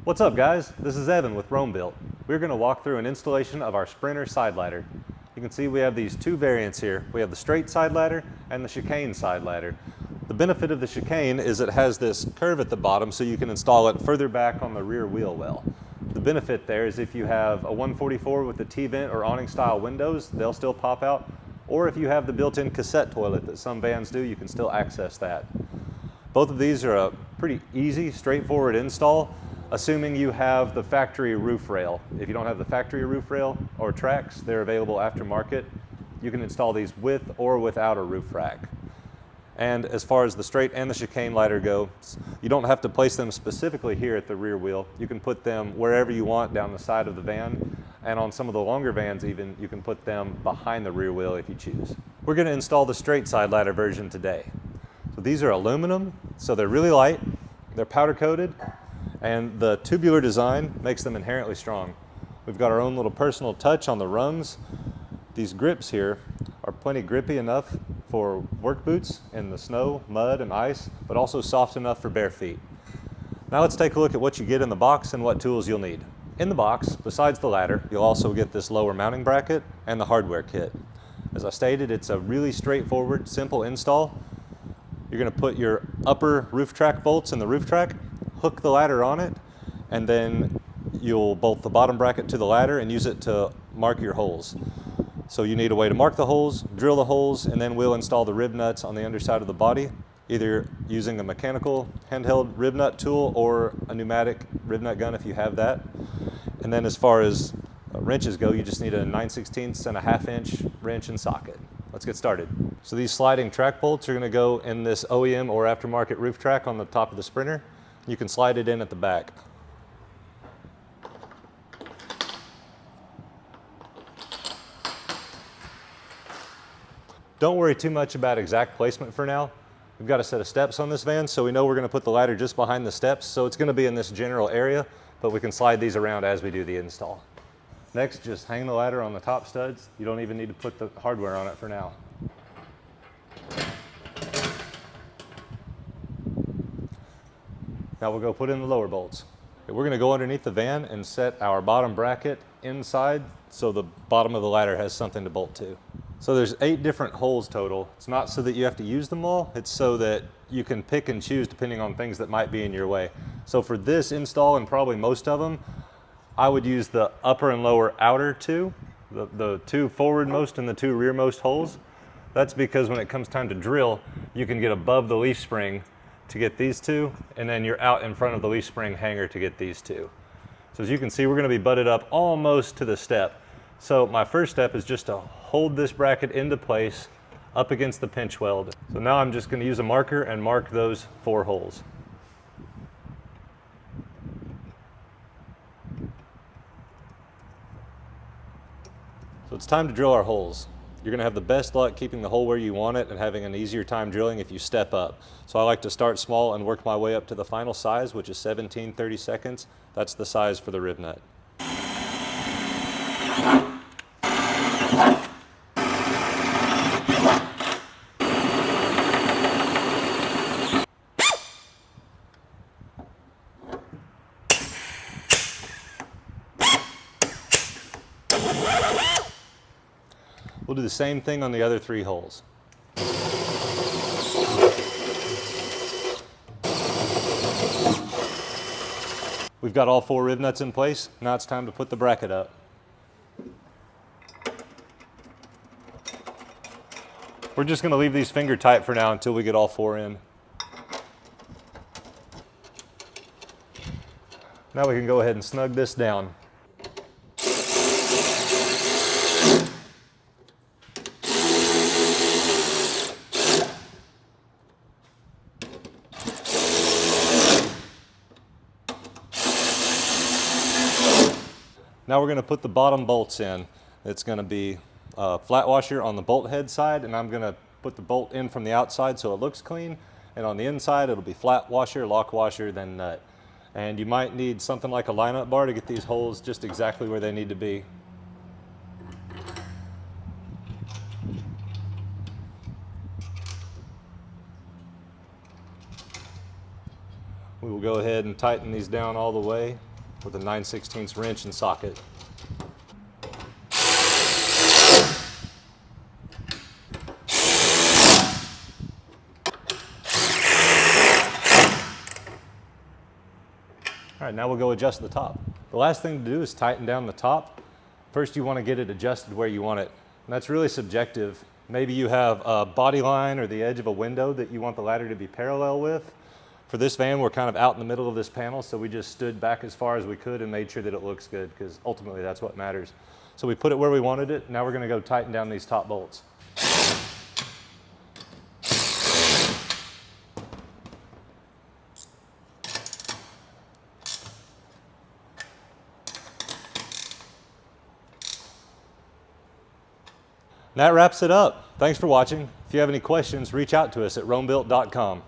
What's up guys? This is Evan with Roambuilt. We're going to walk through an installation of our Sprinter side ladder. You can see we have these two variants here. We have the straight side ladder and the chicane side ladder. The benefit of the chicane is it has this curve at the bottom so you can install it further back on the rear wheel well. The benefit there is if you have a 144 with the T-vent or awning style windows, they'll still pop out. Or if you have the built-in cassette toilet that some vans do, you can still access that. Both of these are a pretty easy, straightforward install, assuming you have the factory roof rail. If you don't have the factory roof rail or tracks, they're available aftermarket. You can install these with or without a roof rack. And as far as the straight and the chicane ladder go, you don't have to place them specifically here at the rear wheel. You can put them wherever you want down the side of the van, and on some of the longer vans even, you can put them behind the rear wheel if you choose. We're going to install the straight side ladder version today. So these are aluminum, so they're really light, they're powder coated, and the tubular design makes them inherently strong. We've got our own little personal touch on the rungs. These grips here are plenty grippy enough for work boots in the snow, mud, and ice, but also soft enough for bare feet. Now let's take a look at what you get in the box and what tools you'll need. In the box, besides the ladder, you'll also get this lower mounting bracket and the hardware kit. As I stated, it's a really straightforward, simple install. You're going to put your upper roof track bolts in the roof track, hook the ladder on it, and then you'll bolt the bottom bracket to the ladder and use it to mark your holes. So you need a way to mark the holes, drill the holes, and then we'll install the rib nuts on the underside of the body, either using a mechanical handheld rib nut tool or a pneumatic rib nut gun if you have that. And then as far as wrenches go, you just need a 9/16 and a 1/2 inch wrench and socket. Let's get started. So these sliding track bolts are going to go in this OEM or aftermarket roof track on the top of the Sprinter. You can slide it in at the back. Don't worry too much about exact placement for now. We've got a set of steps on this van, so we know we're going to put the ladder just behind the steps, so it's going to be in this general area, but we can slide these around as we do the install. Next, just hang the ladder on the top studs. You don't even need to put the hardware on it for now. Now we'll go put in the lower bolts. We're going to go underneath the van and set our bottom bracket inside so the bottom of the ladder has something to bolt to. So there's 8 different holes total. It's not so that you have to use them all, it's so that you can pick and choose depending on things that might be in your way. So for this install, and probably most of them, I would use the upper and lower outer two, the 2 forwardmost and the 2 rearmost holes. That's because when it comes time to drill, you can get above the leaf spring to get these 2, and then you're out in front of the leaf spring hanger to get these 2. So as you can see, we're going to be butted up almost to the step. So my first step is just to hold this bracket into place up against the pinch weld. So now I'm just going to use a marker and mark those 4 holes. So it's time to drill our holes. You're going to have the best luck keeping the hole where you want it and having an easier time drilling if you step up. So I like to start small and work my way up to the final size, which is 17/32. That's the size for the rib nut. We'll do the same thing on the other 3 holes. We've got all 4 rib nuts in place. Now it's time to put the bracket up. We're just going to leave these finger tight for now until we get all 4 in. Now we can go ahead and snug this down. Now we're going to put the bottom bolts in. It's going to be a flat washer on the bolt head side, and I'm going to put the bolt in from the outside so it looks clean, and on the inside it'll be flat washer, lock washer, then nut. And you might need something like a line-up bar to get these holes just exactly where they need to be. We will go ahead and tighten these down all the way. with a 9/16 wrench and socket. All right, now we'll go adjust the top. The last thing to do is tighten down the top. First, you want to get it adjusted where you want it. And that's really subjective. Maybe you have a body line or the edge of a window that you want the ladder to be parallel with. For this van, we're kind of out in the middle of this panel, so we just stood back as far as we could and made sure that it looks good, because ultimately that's what matters. So we put it where we wanted it. Now we're going to go tighten down these top bolts. And that wraps it up. Thanks for watching. If you have any questions, reach out to us at roambuilt.com.